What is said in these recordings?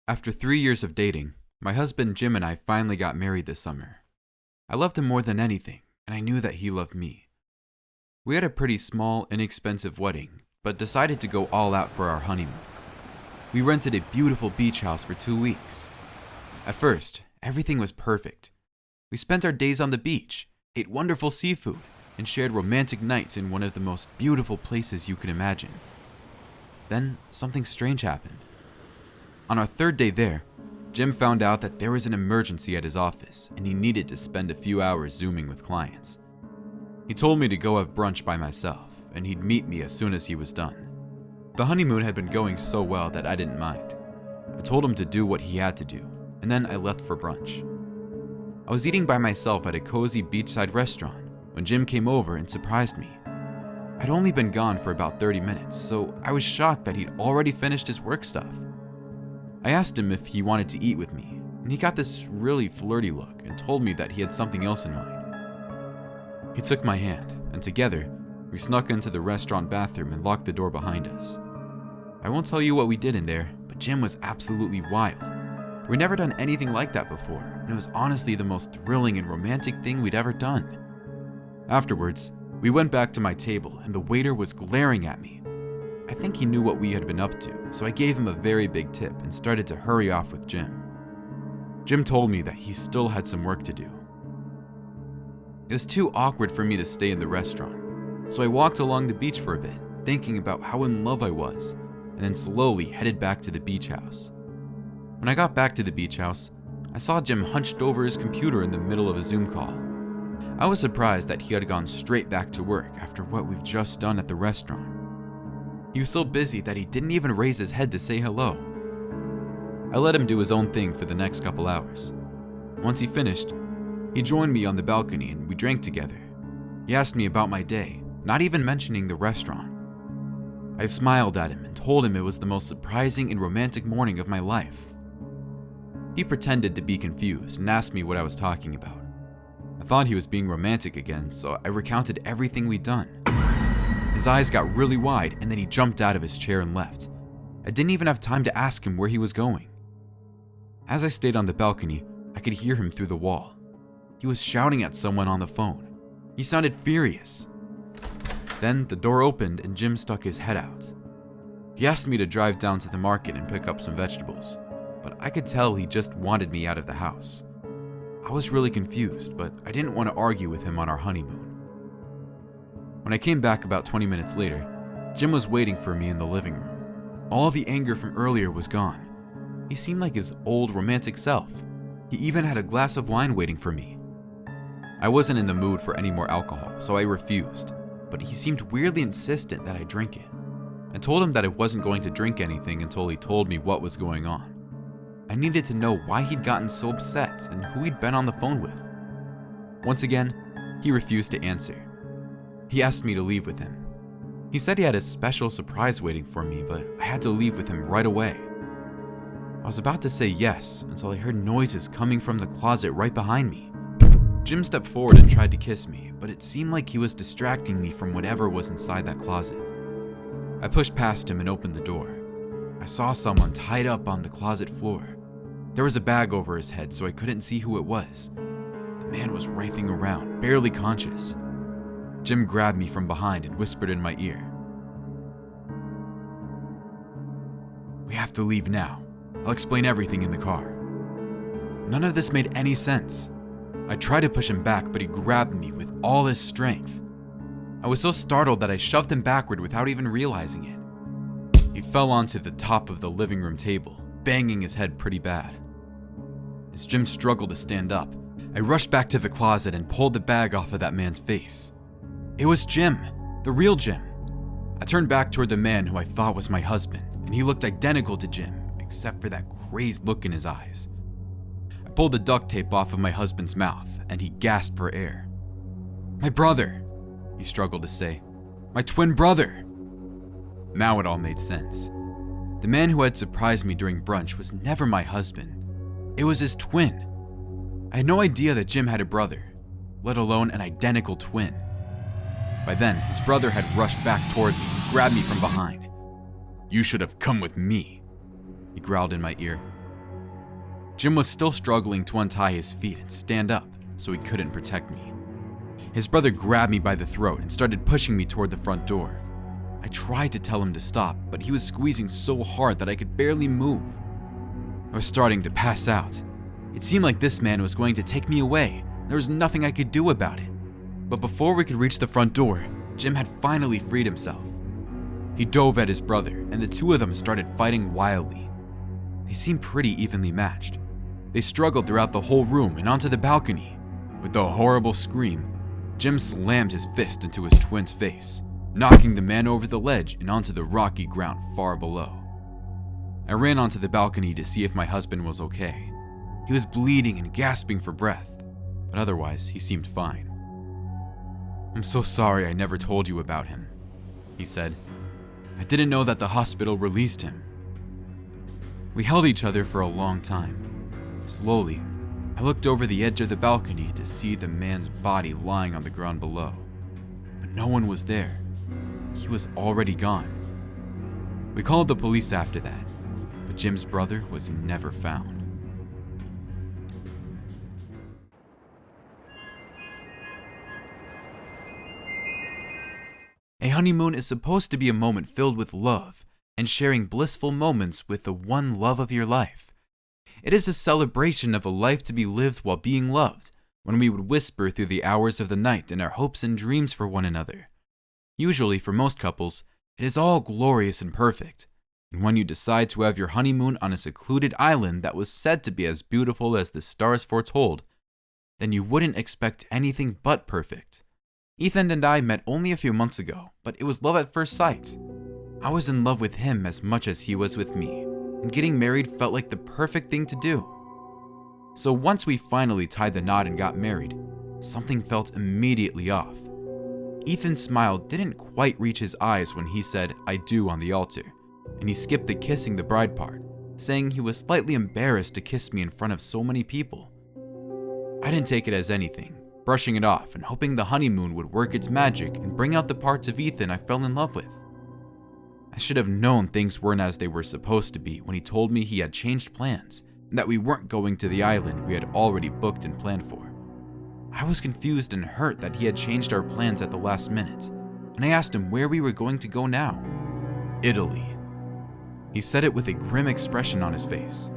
After 3 years of dating, my husband Jim and I finally got married this summer. I loved him more than anything, and I knew that he loved me. We had a pretty small, inexpensive wedding, but decided to go all out for our honeymoon. We rented a beautiful beach house for 2 weeks. At first, everything was perfect. We spent our days on the beach, ate wonderful seafood, and shared romantic nights in one of the most beautiful places you could imagine. Then, something strange happened. On our 3rd day there, Jim found out that there was an emergency at his office and he needed to spend a few hours Zooming with clients. He told me to go have brunch by myself and he'd meet me as soon as he was done. The honeymoon had been going so well that I didn't mind. I told him to do what he had to do, and then I left for brunch. I was eating by myself at a cozy beachside restaurant when Jim came over and surprised me. I'd only been gone for about 30 minutes, so I was shocked that he'd already finished his work stuff. I asked him if he wanted to eat with me, and he got this really flirty look and told me that he had something else in mind. He took my hand, and together, we snuck into the restaurant bathroom and locked the door behind us. I won't tell you what we did in there, but Jim was absolutely wild. We'd never done anything like that before, and it was honestly the most thrilling and romantic thing we'd ever done. Afterwards, we went back to my table, and the waiter was glaring at me. I think he knew what we had been up to, so I gave him a very big tip and started to hurry off with Jim. Jim told me that he still had some work to do. It was too awkward for me to stay in the restaurant, so I walked along the beach for a bit, thinking about how in love I was, and then slowly headed back to the beach house. When I got back to the beach house, I saw Jim hunched over his computer in the middle of a Zoom call. I was surprised that he had gone straight back to work after what we've just done at the restaurant. He was so busy that he didn't even raise his head to say hello. I let him do his own thing for the next couple hours. Once he finished, he joined me on the balcony and we drank together. He asked me about my day, not even mentioning the restaurant. I smiled at him and told him it was the most surprising and romantic morning of my life. He pretended to be confused and asked me what I was talking about. I thought he was being romantic again, so I recounted everything we'd done. His eyes got really wide and then he jumped out of his chair and left. I didn't even have time to ask him where he was going. As I stayed on the balcony, I could hear him through the wall. He was shouting at someone on the phone. He sounded furious. Then the door opened and Jim stuck his head out. He asked me to drive down to the market and pick up some vegetables, but I could tell he just wanted me out of the house. I was really confused, but I didn't want to argue with him on our honeymoon. When I came back about 20 minutes later, Jim was waiting for me in the living room. All the anger from earlier was gone. He seemed like his old romantic self. He even had a glass of wine waiting for me. I wasn't in the mood for any more alcohol, so I refused, but he seemed weirdly insistent that I drink it. I told him that I wasn't going to drink anything until he told me what was going on. I needed to know why he'd gotten so upset and who he'd been on the phone with. Once again, he refused to answer. He asked me to leave with him. He said he had a special surprise waiting for me, but I had to leave with him right away. I was about to say yes until I heard noises coming from the closet right behind me. Jim stepped forward and tried to kiss me, but it seemed like he was distracting me from whatever was inside that closet. I pushed past him and opened the door. I saw someone tied up on the closet floor. There was a bag over his head, so I couldn't see who it was. The man was writhing around, barely conscious. Jim grabbed me from behind and whispered in my ear, "We have to leave now. I'll explain everything in the car." None of this made any sense. I tried to push him back, but he grabbed me with all his strength. I was so startled that I shoved him backward without even realizing it. He fell onto the top of the living room table, banging his head pretty bad. As Jim struggled to stand up, I rushed back to the closet and pulled the bag off of that man's face. It was Jim, the real Jim. I turned back toward the man who I thought was my husband, and he looked identical to Jim, except for that crazed look in his eyes. I pulled the duct tape off of my husband's mouth, and he gasped for air. "My brother," he struggled to say. "My twin brother." Now it all made sense. The man who had surprised me during brunch was never my husband. It was his twin. I had no idea that Jim had a brother, let alone an identical twin. By then, his brother had rushed back toward me and grabbed me from behind. "You should have come with me," he growled in my ear. Jim was still struggling to untie his feet and stand up, so he couldn't protect me. His brother grabbed me by the throat and started pushing me toward the front door. I tried to tell him to stop, but he was squeezing so hard that I could barely move. I was starting to pass out. It seemed like this man was going to take me away. There was nothing I could do about it. But before we could reach the front door, Jim had finally freed himself. He dove at his brother, and the two of them started fighting wildly. They seemed pretty evenly matched. They struggled throughout the whole room and onto the balcony. With a horrible scream, Jim slammed his fist into his twin's face, knocking the man over the ledge and onto the rocky ground far below. I ran onto the balcony to see if my husband was okay. He was bleeding and gasping for breath, but otherwise he seemed fine. "I'm so sorry I never told you about him," he said. "I didn't know that the hospital released him." We held each other for a long time. Slowly, I looked over the edge of the balcony to see the man's body lying on the ground below. But no one was there. He was already gone. We called the police after that, but Jim's brother was never found. A honeymoon is supposed to be a moment filled with love and sharing blissful moments with the one love of your life. It is a celebration of a life to be lived while being loved, when we would whisper through the hours of the night in our hopes and dreams for one another. Usually, for most couples, it is all glorious and perfect, and when you decide to have your honeymoon on a secluded island that was said to be as beautiful as the stars foretold, then you wouldn't expect anything but perfect. Ethan and I met only a few months ago, but it was love at first sight. I was in love with him as much as he was with me, and getting married felt like the perfect thing to do. So once we finally tied the knot and got married, something felt immediately off. Ethan's smile didn't quite reach his eyes when he said "I do" on the altar, and he skipped the kissing the bride part, saying he was slightly embarrassed to kiss me in front of so many people. I didn't take it as anything, brushing it off and hoping the honeymoon would work its magic and bring out the parts of Ethan I fell in love with. I should have known things weren't as they were supposed to be when he told me he had changed plans and that we weren't going to the island we had already booked and planned for. I was confused and hurt that he had changed our plans at the last minute, and I asked him where we were going to go now. "Italy." He said it with a grim expression on his face.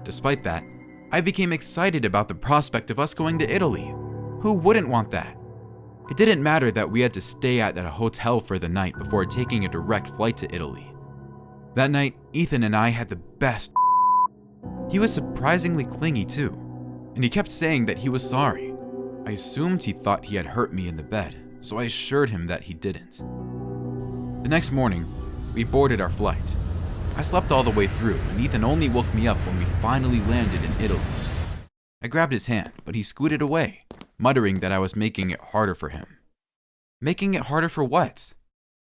Despite that, I became excited about the prospect of us going to Italy. Who wouldn't want that? It didn't matter that we had to stay at a hotel for the night before taking a direct flight to Italy. That night, Ethan and I had the best. He was surprisingly clingy too, and he kept saying that he was sorry. I assumed he thought he had hurt me in the bed, so I assured him that he didn't. The next morning, we boarded our flight. I slept all the way through, and Ethan only woke me up when we finally landed in Italy. I grabbed his hand, but he scooted away, muttering that I was making it harder for him. "Making it harder for what?"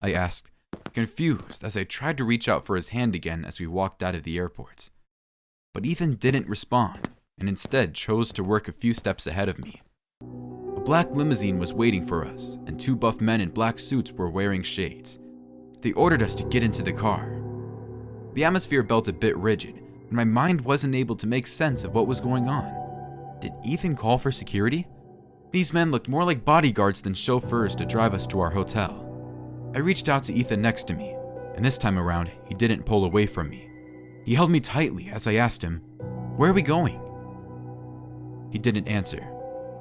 I asked, confused as I tried to reach out for his hand again as we walked out of the airport. But Ethan didn't respond, and instead chose to work a few steps ahead of me. A black limousine was waiting for us, and two buff men in black suits were wearing shades. They ordered us to get into the car. The atmosphere felt a bit rigid, and my mind wasn't able to make sense of what was going on. Did Ethan call for security? These men looked more like bodyguards than chauffeurs to drive us to our hotel. I reached out to Ethan next to me, and this time around, he didn't pull away from me. He held me tightly as I asked him, "Where are we going?" He didn't answer.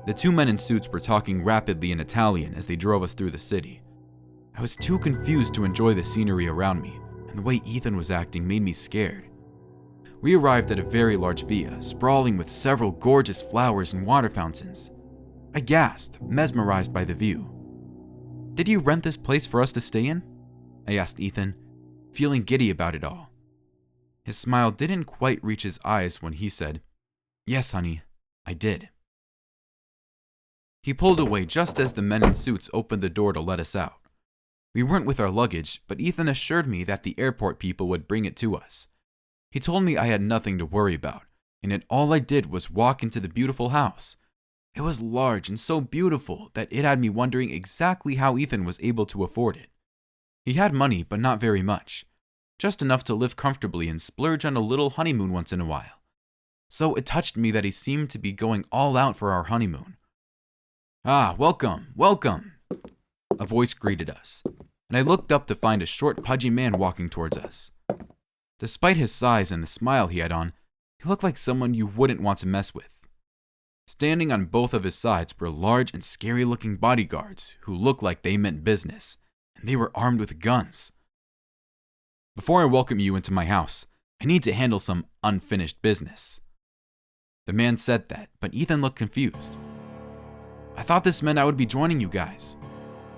The two men in suits were talking rapidly in Italian as they drove us through the city. I was too confused to enjoy the scenery around me, and the way Ethan was acting made me scared. We arrived at a very large villa, sprawling with several gorgeous flowers and water fountains. I gasped, mesmerized by the view. "Did you rent this place for us to stay in?" I asked Ethan, feeling giddy about it all. His smile didn't quite reach his eyes when he said, "Yes, honey, I did." He pulled away just as the men in suits opened the door to let us out. We weren't with our luggage, but Ethan assured me that the airport people would bring it to us. He told me I had nothing to worry about, and that all I did was walk into the beautiful house. It was large and so beautiful that it had me wondering exactly how Ethan was able to afford it. He had money, but not very much. Just enough to live comfortably and splurge on a little honeymoon once in a while. so it touched me that he seemed to be going all out for our honeymoon. "Ah, welcome, welcome," a voice greeted us, and I looked up to find a short, pudgy man walking towards us. Despite his size and the smile he had on, he looked like someone you wouldn't want to mess with. Standing on both of his sides were large and scary-looking bodyguards who looked like they meant business, and they were armed with guns. "Before I welcome you into my house, I need to handle some unfinished business." The man said that, but Ethan looked confused. "I thought this meant I would be joining you guys,"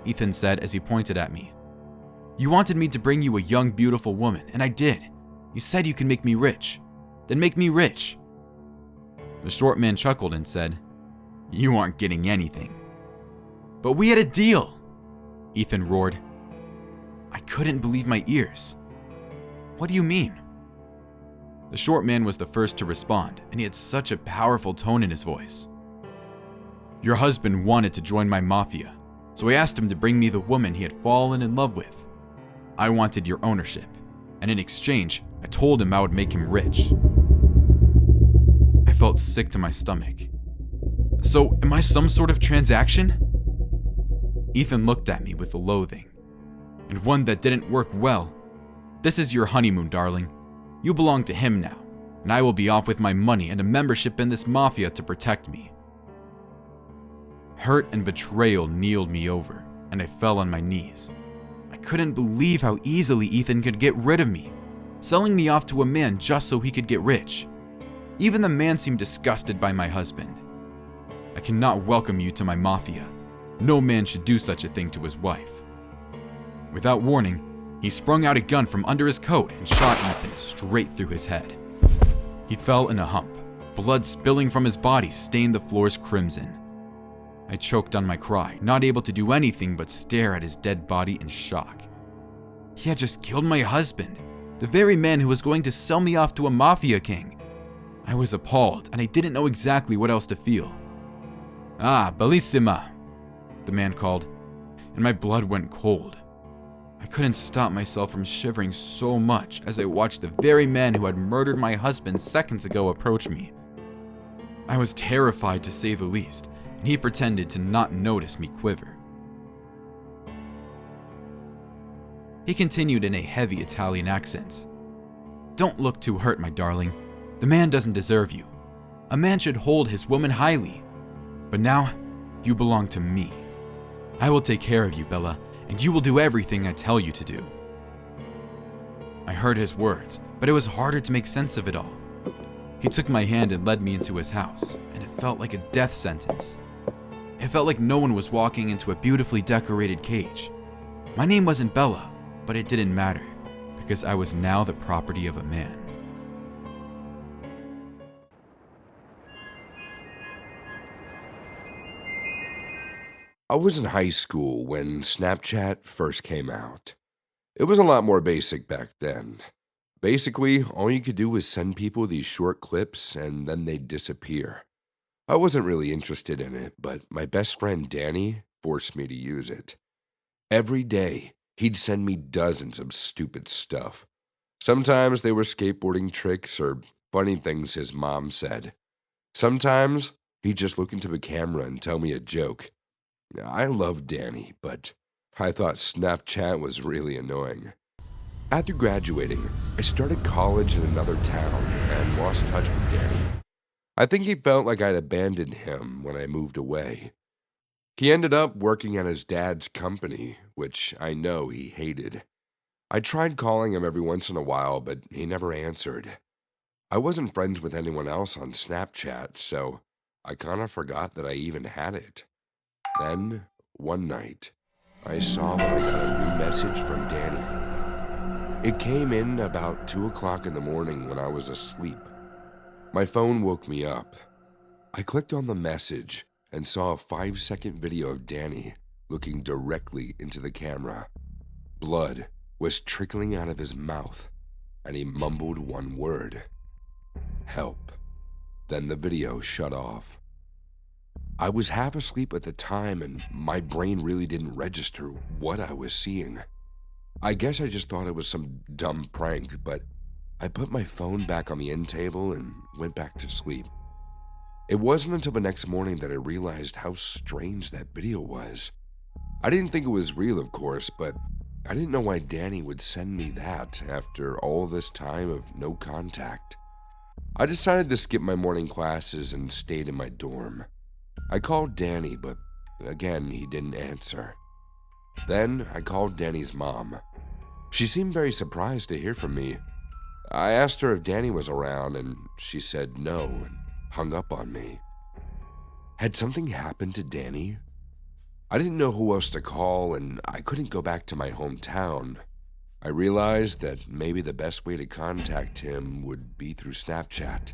Ethan said as he pointed at me. "You wanted me to bring you a young, beautiful woman, and I did. You said you can make me rich. Then make me rich." The short man chuckled and said, "You aren't getting anything." "But we had a deal," Ethan roared. I couldn't believe my ears. "What do you mean?" The short man was the first to respond, and he had such a powerful tone in his voice. "Your husband wanted to join my mafia, so I asked him to bring me the woman he had fallen in love with. I wanted your ownership, and in exchange, I told him I would make him rich." I felt sick to my stomach. "So, am I some sort of transaction?" Ethan looked at me with loathing, "And one that didn't work well. This is your honeymoon, darling. You belong to him now, and I will be off with my money and a membership in this mafia to protect me." Hurt and betrayal kneeled me over, and I fell on my knees. I couldn't believe how easily Ethan could get rid of me, selling me off to a man just so he could get rich. Even the man seemed disgusted by my husband. "I cannot welcome you to my mafia. No man should do such a thing to his wife." Without warning, he sprung out a gun from under his coat and shot Ethan straight through his head. He fell in a hump. Blood spilling from his body stained the floors crimson. I choked on my cry, not able to do anything but stare at his dead body in shock. He had just killed my husband, the very man who was going to sell me off to a mafia king. I was appalled, and I didn't know exactly what else to feel. "Ah, bellissima," the man called, and my blood went cold. I couldn't stop myself from shivering so much as I watched the very man who had murdered my husband seconds ago approach me. I was terrified to say the least, and he pretended to not notice me quiver. He continued in a heavy Italian accent. "Don't look too hurt, my darling. The man doesn't deserve you. A man should hold his woman highly. But now, you belong to me. I will take care of you, Bella, and you will do everything I tell you to do." I heard his words, but it was harder to make sense of it all. He took my hand and led me into his house, and it felt like a death sentence. It felt like no one was walking into a beautifully decorated cage. My name wasn't Bella, but it didn't matter, because I was now the property of a man. I was in high school when Snapchat first came out. It was a lot more basic back then. Basically, all you could do was send people these short clips and then they'd disappear. I wasn't really interested in it, but my best friend Danny forced me to use it. Every day, he'd send me dozens of stupid stuff. Sometimes they were skateboarding tricks or funny things his mom said. Sometimes he'd just look into the camera and tell me a joke. I loved Danny, but I thought Snapchat was really annoying. After graduating, I started college in another town and lost touch with Danny. I think he felt like I'd abandoned him when I moved away. He ended up working at his dad's company, which I know he hated. I tried calling him every once in a while, but he never answered. I wasn't friends with anyone else on Snapchat, so I kind of forgot that I even had it. Then, one night, I saw that I got a new message from Danny. It came in about 2 o'clock in the morning when I was asleep. My phone woke me up. I clicked on the message and saw a 5-second video of Danny looking directly into the camera. Blood was trickling out of his mouth, and he mumbled one word: "Help." Then the video shut off. I was half asleep at the time, and my brain really didn't register what I was seeing. I guess I just thought it was some dumb prank, but I put my phone back on the end table and went back to sleep. It wasn't until the next morning that I realized how strange that video was. I didn't think it was real, of course, but I didn't know why Danny would send me that after all this time of no contact. I decided to skip my morning classes and stayed in my dorm. I called Danny, but again, he didn't answer. Then I called Danny's mom. She seemed very surprised to hear from me. I asked her if Danny was around, and she said no and hung up on me. Had something happened to Danny? I didn't know who else to call, and I couldn't go back to my hometown. I realized that maybe the best way to contact him would be through Snapchat.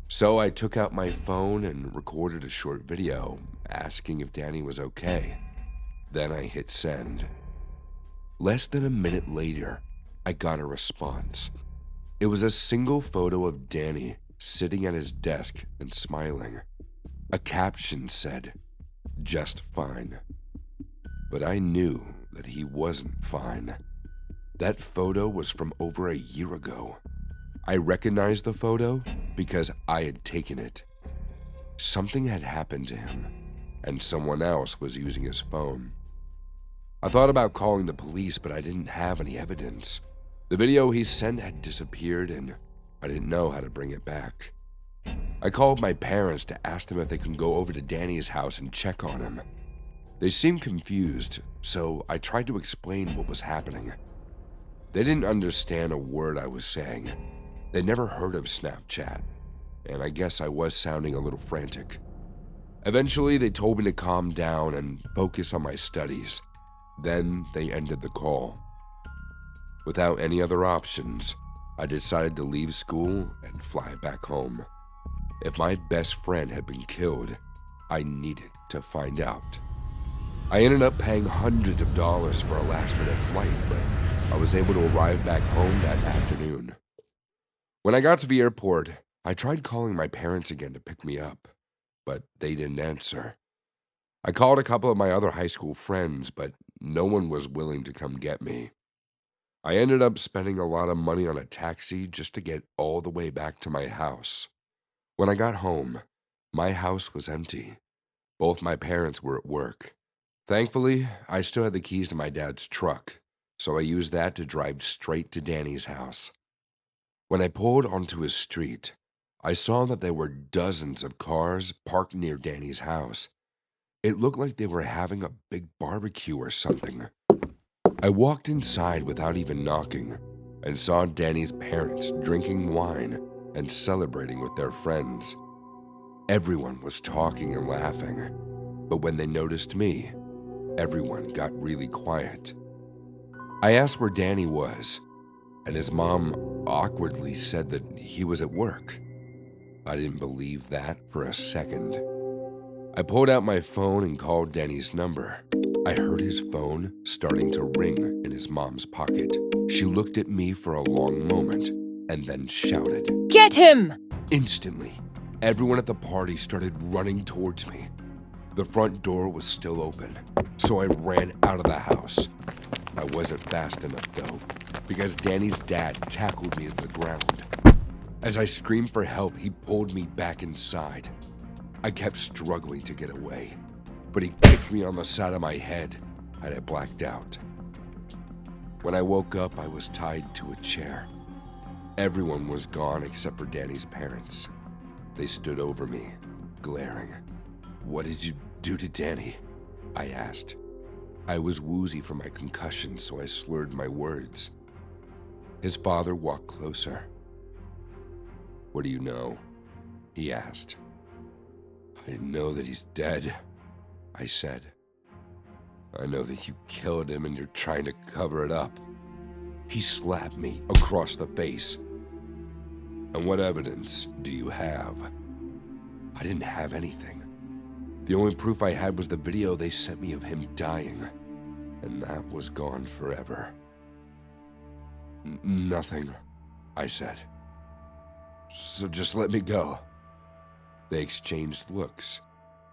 So I took out my phone and recorded a short video asking if Danny was okay. Then I hit send. Less than a minute later, I got a response. It was a single photo of Danny sitting at his desk and smiling. A caption said, "Just fine." But I knew that he wasn't fine. That photo was from over a year ago. I recognized the photo because I had taken it. Something had happened to him, and someone else was using his phone. I thought about calling the police, but I didn't have any evidence. The video he sent had disappeared, and I didn't know how to bring it back. I called my parents to ask them if they could go over to Danny's house and check on him. They seemed confused, so I tried to explain what was happening. They didn't understand a word I was saying. They'd never heard of Snapchat, and I guess I was sounding a little frantic. Eventually, they told me to calm down and focus on my studies. Then they ended the call. Without any other options, I decided to leave school and fly back home. If my best friend had been killed, I needed to find out. I ended up paying hundreds of dollars for a last-minute flight, but I was able to arrive back home that afternoon. When I got to the airport, I tried calling my parents again to pick me up, but they didn't answer. I called a couple of my other high school friends, but no one was willing to come get me. I ended up spending a lot of money on a taxi just to get all the way back to my house. When I got home, my house was empty. Both my parents were at work. Thankfully, I still had the keys to my dad's truck, so I used that to drive straight to Danny's house. When I pulled onto his street, I saw that there were dozens of cars parked near Danny's house. It looked like they were having a big barbecue or something. I walked inside without even knocking and saw Danny's parents drinking wine and celebrating with their friends. Everyone was talking and laughing, but when they noticed me, everyone got really quiet. I asked where Danny was, and his mom awkwardly said that he was at work. I didn't believe that for a second. I pulled out my phone and called Danny's number. I heard his phone starting to ring in his mom's pocket. She looked at me for a long moment and then shouted, "Get him!" Instantly, everyone at the party started running towards me. The front door was still open, so I ran out of the house. I wasn't fast enough though, because Danny's dad tackled me to the ground. As I screamed for help, he pulled me back inside. I kept struggling to get away, but he kicked me on the side of my head and I blacked out. When I woke up, I was tied to a chair. Everyone was gone except for Danny's parents. They stood over me, glaring. "What did you do to Danny?" I asked. I was woozy from my concussion, so I slurred my words. His father walked closer. "What do you know?" he asked. "I know that he's dead," I said. "I know that you killed him and you're trying to cover it up." He slapped me across the face. "And what evidence do you have?" I didn't have anything. The only proof I had was the video they sent me of him dying, and that was gone forever. Nothing, I said. "So just let me go." They exchanged looks,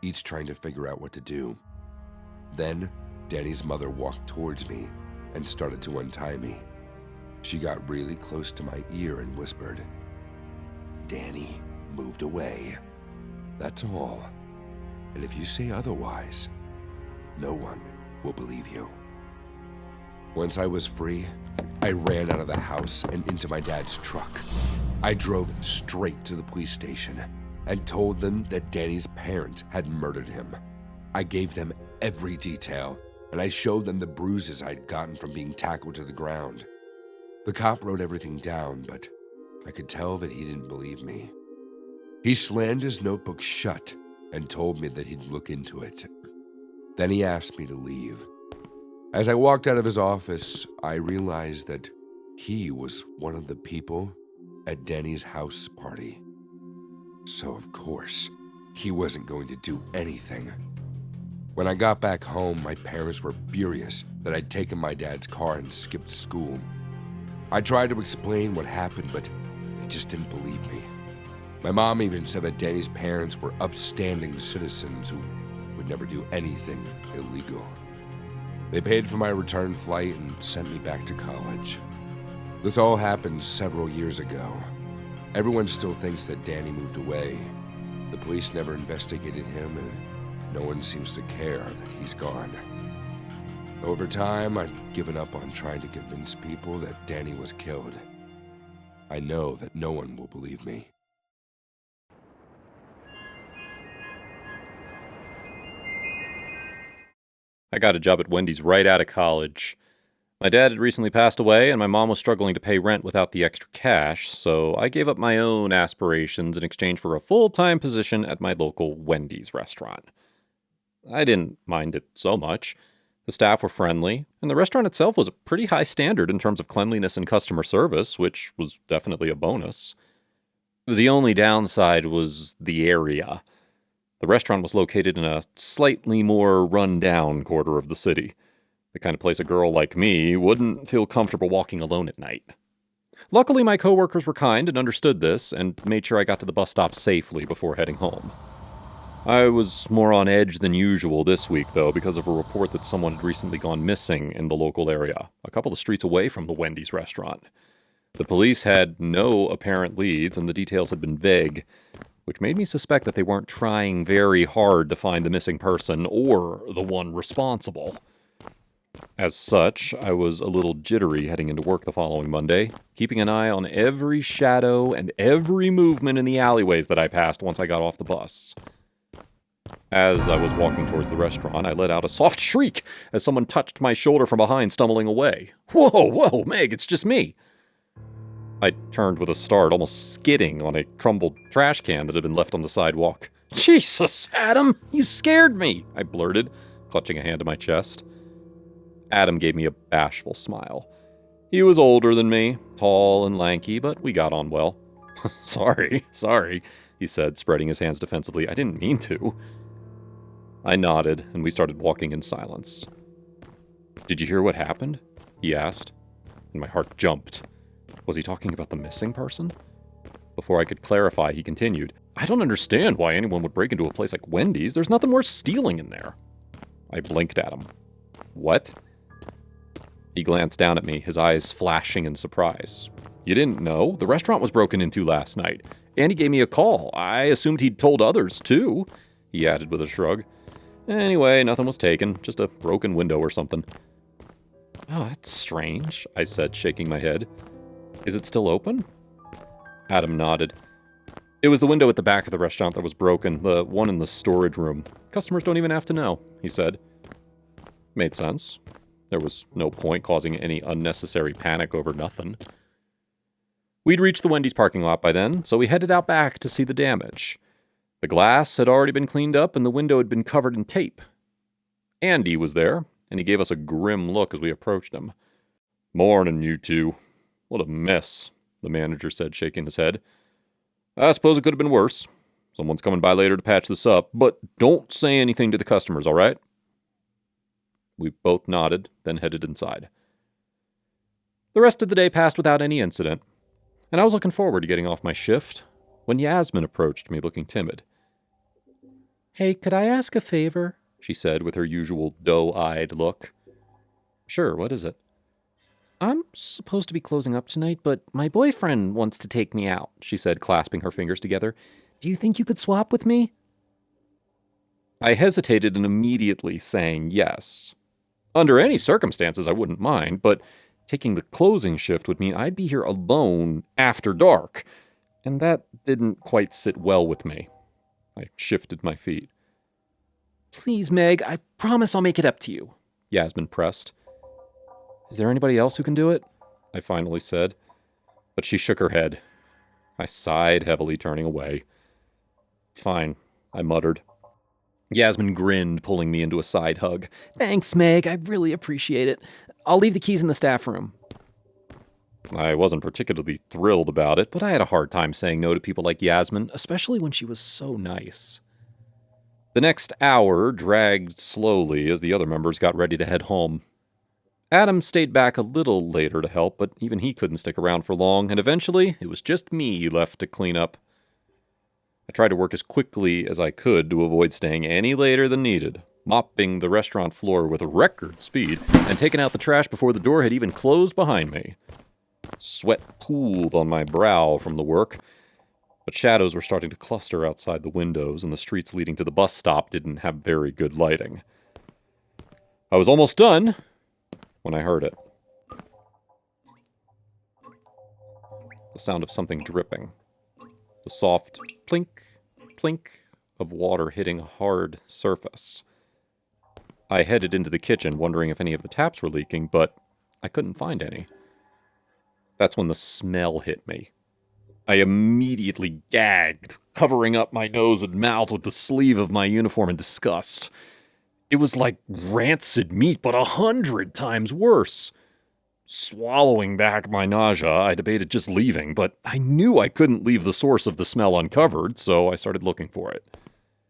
each trying to figure out what to do. Then, Danny's mother walked towards me and started to untie me. She got really close to my ear and whispered, "Danny moved away. That's all. And if you say otherwise, no one will believe you." Once I was free, I ran out of the house and into my dad's truck. I drove straight to the police station and told them that Danny's parents had murdered him. I gave them every detail, and I showed them the bruises I'd gotten from being tackled to the ground. The cop wrote everything down, but I could tell that he didn't believe me. He slammed his notebook shut and told me that he'd look into it. Then he asked me to leave. As I walked out of his office, I realized that he was one of the people at Danny's house party. So of course, he wasn't going to do anything. When I got back home, my parents were furious that I'd taken my dad's car and skipped school. I tried to explain what happened, but they just didn't believe me. My mom even said that Danny's parents were upstanding citizens who would never do anything illegal. They paid for my return flight and sent me back to college. This all happened several years ago. Everyone still thinks that Danny moved away. The police never investigated him, and no one seems to care that he's gone. Over time, I've given up on trying to convince people that Danny was killed. I know that no one will believe me. I got a job at Wendy's right out of college. My dad had recently passed away, and my mom was struggling to pay rent without the extra cash, so I gave up my own aspirations in exchange for a full-time position at my local Wendy's restaurant. I didn't mind it so much. The staff were friendly, and the restaurant itself was a pretty high standard in terms of cleanliness and customer service, which was definitely a bonus. The only downside was the area. The restaurant was located in a slightly more run-down quarter of the city, the kind of place a girl like me wouldn't feel comfortable walking alone at night. Luckily, my coworkers were kind and understood this, and made sure I got to the bus stop safely before heading home. I was more on edge than usual this week, though, because of a report that someone had recently gone missing in the local area, a couple of streets away from the Wendy's restaurant. The police had no apparent leads, and the details had been vague, which made me suspect that they weren't trying very hard to find the missing person or the one responsible. As such, I was a little jittery heading into work the following Monday, keeping an eye on every shadow and every movement in the alleyways that I passed once I got off the bus. As I was walking towards the restaurant, I let out a soft shriek as someone touched my shoulder from behind, stumbling away. Whoa, Meg, it's just me. I turned with a start, almost skidding on a crumbled trash can that had been left on the sidewalk. "Jesus, Adam, you scared me," I blurted, clutching a hand to my chest. Adam gave me a bashful smile. He was older than me, tall and lanky, but we got on well. Sorry, he said, spreading his hands defensively. "I didn't mean to." I nodded, and we started walking in silence. "Did you hear what happened?" he asked, and my heart jumped. Was he talking about the missing person? Before I could clarify, he continued, "I don't understand why anyone would break into a place like Wendy's. There's nothing worth stealing in there." I blinked at him. "What?" He glanced down at me, his eyes flashing in surprise. "You didn't know? The restaurant was broken into last night. Andy gave me a call. I assumed he'd told others, too," he added with a shrug. "Anyway, nothing was taken. Just a broken window or something." "Oh, that's strange," I said, shaking my head. "Is it still open?" Adam nodded. "It was the window at the back of the restaurant that was broken, the one in the storage room. Customers don't even have to know," he said. Made sense. There was no point causing any unnecessary panic over nothing. We'd reached the Wendy's parking lot by then, so we headed out back to see the damage. The glass had already been cleaned up and the window had been covered in tape. Andy was there, and he gave us a grim look as we approached him. "Morning, you two. What a mess," the manager said, shaking his head. "I suppose it could have been worse. Someone's coming by later to patch this up, but don't say anything to the customers, all right?" We both nodded, then headed inside. The rest of the day passed without any incident, and I was looking forward to getting off my shift when Yasmin approached me looking timid. "Hey, could I ask a favor?" she said with her usual doe-eyed look. "Sure, what is it?" I'm supposed to be closing up tonight, but my boyfriend wants to take me out, she said, clasping her fingers together. Do you think you could swap with me? I hesitated and immediately saying yes. Under any circumstances, I wouldn't mind, but taking the closing shift would mean I'd be here alone after dark, and that didn't quite sit well with me. I shifted my feet. Please, Meg, I promise I'll make it up to you, Yasmin pressed. Is there anybody else who can do it? I finally said, but she shook her head. I sighed heavily, turning away. Fine, I muttered. Yasmin grinned, pulling me into a side hug. Thanks, Meg. I really appreciate it. I'll leave the keys in the staff room. I wasn't particularly thrilled about it, but I had a hard time saying no to people like Yasmin, especially when she was so nice. The next hour dragged slowly as the other members got ready to head home. Adam stayed back a little later to help, but even he couldn't stick around for long, and eventually it was just me left to clean up. I tried to work as quickly as I could to avoid staying any later than needed, mopping the restaurant floor with record speed and taking out the trash before the door had even closed behind me. Sweat pooled on my brow from the work, but shadows were starting to cluster outside the windows, and the streets leading to the bus stop didn't have very good lighting. I was almost done when I heard it. The sound of something dripping. The soft plink, plink of water hitting a hard surface. I headed into the kitchen, wondering if any of the taps were leaking, but I couldn't find any. That's when the smell hit me. I immediately gagged, covering up my nose and mouth with the sleeve of my uniform in disgust. It was like rancid meat, but 100 times worse. Swallowing back my nausea, I debated just leaving, but I knew I couldn't leave the source of the smell uncovered, so I started looking for it.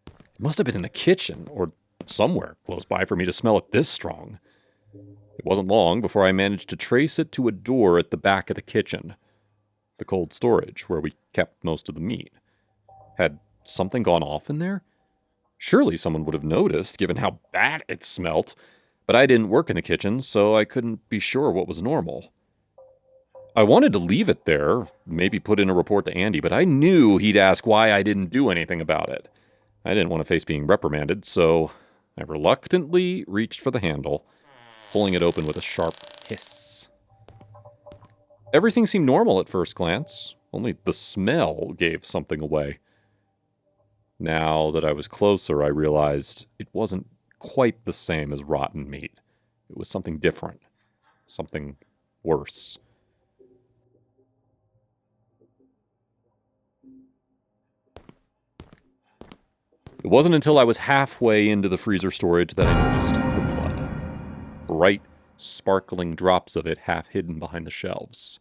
It must have been in the kitchen, or somewhere close by for me to smell it this strong. It wasn't long before I managed to trace it to a door at the back of the kitchen. The cold storage, where we kept most of the meat. Had something gone off in there? Surely someone would have noticed, given how bad it smelt, but I didn't work in the kitchen, so I couldn't be sure what was normal. I wanted to leave it there, maybe put in a report to Andy, but I knew he'd ask why I didn't do anything about it. I didn't want to face being reprimanded, so I reluctantly reached for the handle, pulling it open with a sharp hiss. Everything seemed normal at first glance, only the smell gave something away. Now that I was closer, I realized it wasn't quite the same as rotten meat. It was something different, something worse. It wasn't until I was halfway into the freezer storage that I noticed the blood. Bright, sparkling drops of it half hidden behind the shelves.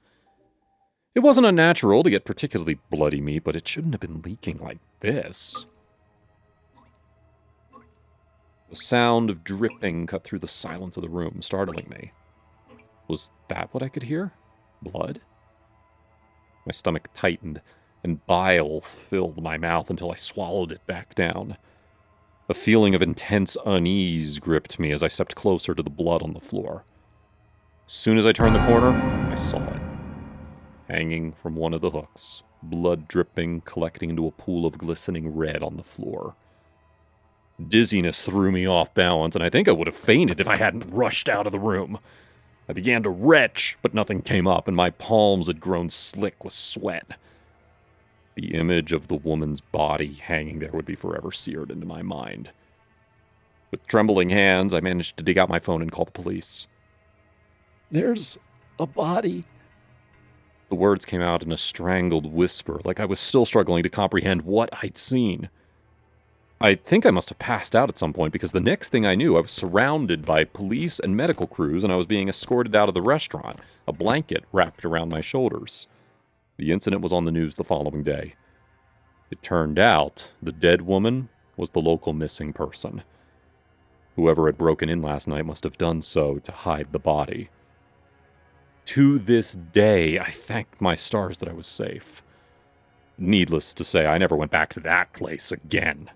It wasn't unnatural to get particularly bloody meat, but it shouldn't have been leaking like this. The sound of dripping cut through the silence of the room, startling me. Was that what I could hear? Blood? My stomach tightened, and bile filled my mouth until I swallowed it back down. A feeling of intense unease gripped me as I stepped closer to the blood on the floor. As soon as I turned the corner, I saw it. Hanging from one of the hooks, blood dripping, collecting into a pool of glistening red on the floor. Dizziness threw me off balance, and I think I would have fainted if I hadn't rushed out of the room. I began to retch, but nothing came up, and my palms had grown slick with sweat. The image of the woman's body hanging there would be forever seared into my mind. With trembling hands, I managed to dig out my phone and call the police. "There's a body." The words came out in a strangled whisper, like I was still struggling to comprehend what I'd seen. I think I must have passed out at some point, because the next thing I knew, I was surrounded by police and medical crews, and I was being escorted out of the restaurant, a blanket wrapped around my shoulders. The incident was on the news the following day. It turned out the dead woman was the local missing person. Whoever had broken in last night must have done so to hide the body. To this day, I thank my stars that I was safe. Needless to say, I never went back to that place again.